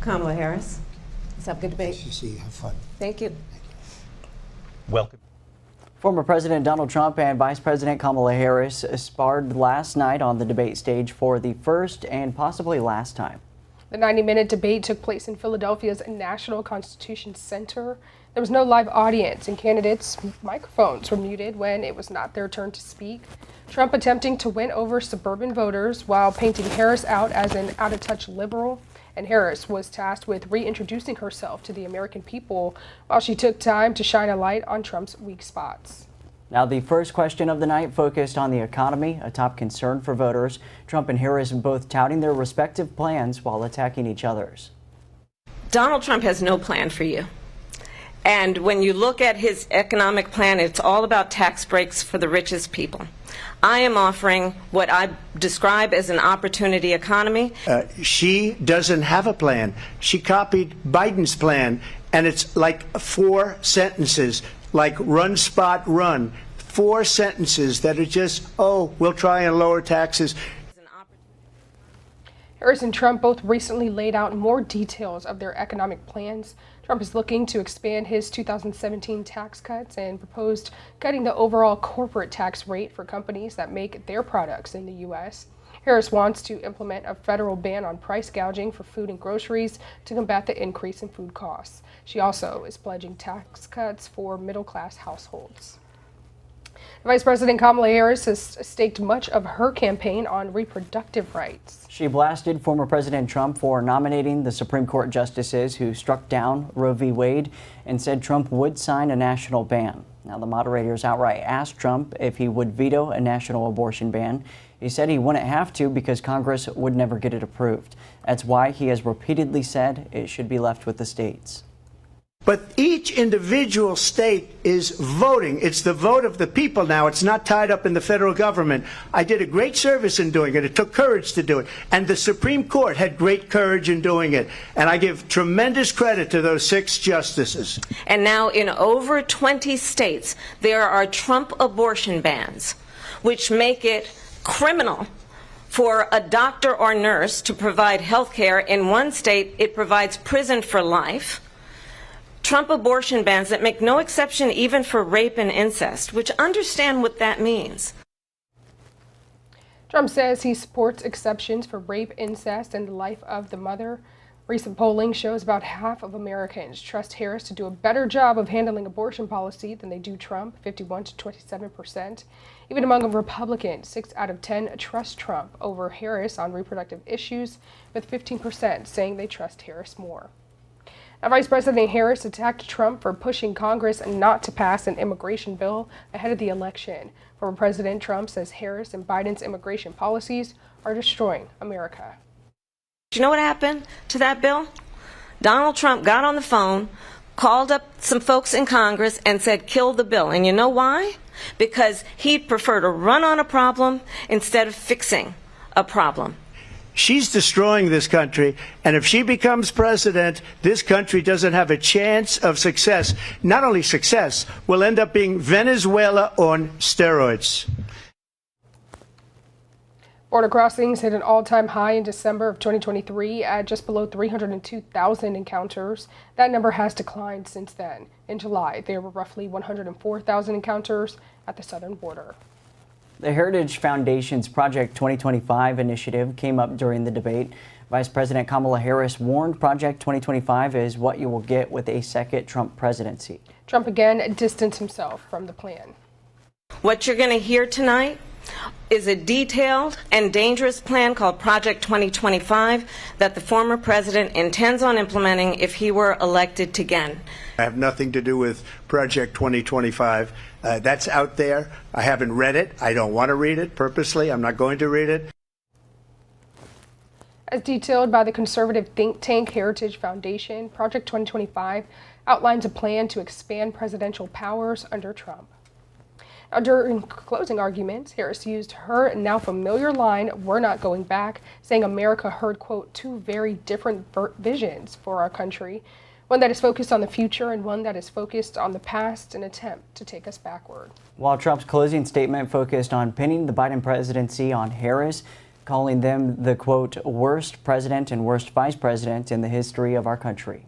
Kamala Harris. Let's have a good debate. Nice to see you. Have fun. Thank you. Welcome. Former President Donald Trump and Vice President Kamala Harris sparred last night on the debate stage for the first and possibly last time. The 90-minute debate took place in Philadelphia's National Constitution Center. There was no live audience, and candidates' microphones were muted when it was not their turn to speak. Trump attempting to win over suburban voters while painting Harris out as an out-of-touch liberal. And Harris was tasked with reintroducing herself to the American people while she took time to shine a light on Trump's weak spots. Now, the first question of the night focused on the economy, a top concern for voters. Trump and Harris both touting their respective plans while attacking each other's. Donald Trump has no plan for you. And when you look at his economic plan, it's all about tax breaks for the richest people. I am offering what I describe as an opportunity economy. She doesn't have a plan. She copied Biden's plan, and it's like 4 sentences, like run, spot, run. 4 sentences that are just, oh, we'll try and lower taxes. Harris and Trump both recently laid out more details of their economic plans. Trump is looking to expand his 2017 tax cuts and proposed cutting the overall corporate tax rate for companies that make their products in the U.S. Harris wants to implement a federal ban on price gouging for food and groceries to combat the increase in food costs. She also is pledging tax cuts for middle-class households. Vice President Kamala Harris has staked much of her campaign on reproductive rights. She blasted former President Trump for nominating the Supreme Court justices who struck down Roe v. Wade and said Trump would sign a national ban. Now, the moderators outright asked Trump if he would veto a national abortion ban. He said he wouldn't have to because Congress would never get it approved. That's why he has repeatedly said it should be left with the states. But each individual state is voting. It's the vote of the people now. It's not tied up in the federal government. I did a great service in doing it. It took courage to do it. And the Supreme Court had great courage in doing it. And I give tremendous credit to those 6 justices. And now in over 20 states, there are Trump abortion bans, which make it criminal for a doctor or nurse to provide health care. In one state, it provides prison for life. Trump abortion bans that make no exception even for rape and incest, which understand what that means. Trump says he supports exceptions for rape, incest, and the life of the mother. Recent polling shows about half of Americans trust Harris to do a better job of handling abortion policy than they do Trump, 51 to 27%. Even among Republicans, 6 out of 10 trust Trump over Harris on reproductive issues, with 15% saying they trust Harris more. Now, Vice President Harris attacked Trump for pushing Congress not to pass an immigration bill ahead of the election. Former President Trump says Harris and Biden's immigration policies are destroying America. Do you know what happened to that bill? Donald Trump got on the phone, called up some folks in Congress, and said, kill the bill. And you know why? Because he'd prefer to run on a problem instead of fixing a problem. She's destroying this country, and if she becomes president, this country doesn't have a chance of success. Not only success, we'll end up being Venezuela on steroids. Border crossings hit an all-time high in December of 2023 at just below 302,000 encounters. That number has declined since then. In July, there were roughly 104,000 encounters at the southern border. The Heritage Foundation's Project 2025 initiative came up during the debate. Vice President Kamala Harris warned Project 2025 is what you will get with a second Trump presidency. Trump again distanced himself from the plan. What you're going to hear tonight is a detailed and dangerous plan called Project 2025 that the former president intends on implementing if he were elected again. I have nothing to do with Project 2025. That's out there. I haven't read it. I don't want to read it purposely. I'm not going to read it. As detailed by the conservative think tank Heritage Foundation, Project 2025 outlines a plan to expand presidential powers under Trump. Now, during closing arguments, Harris used her now familiar line, "We're not going back," saying America heard, quote, 2 very different visions for our country, one that is focused on the future and one that is focused on the past, an attempt to take us backward. While Trump's closing statement focused on pinning the Biden presidency on Harris, calling them the, quote, worst president and worst vice president in the history of our country.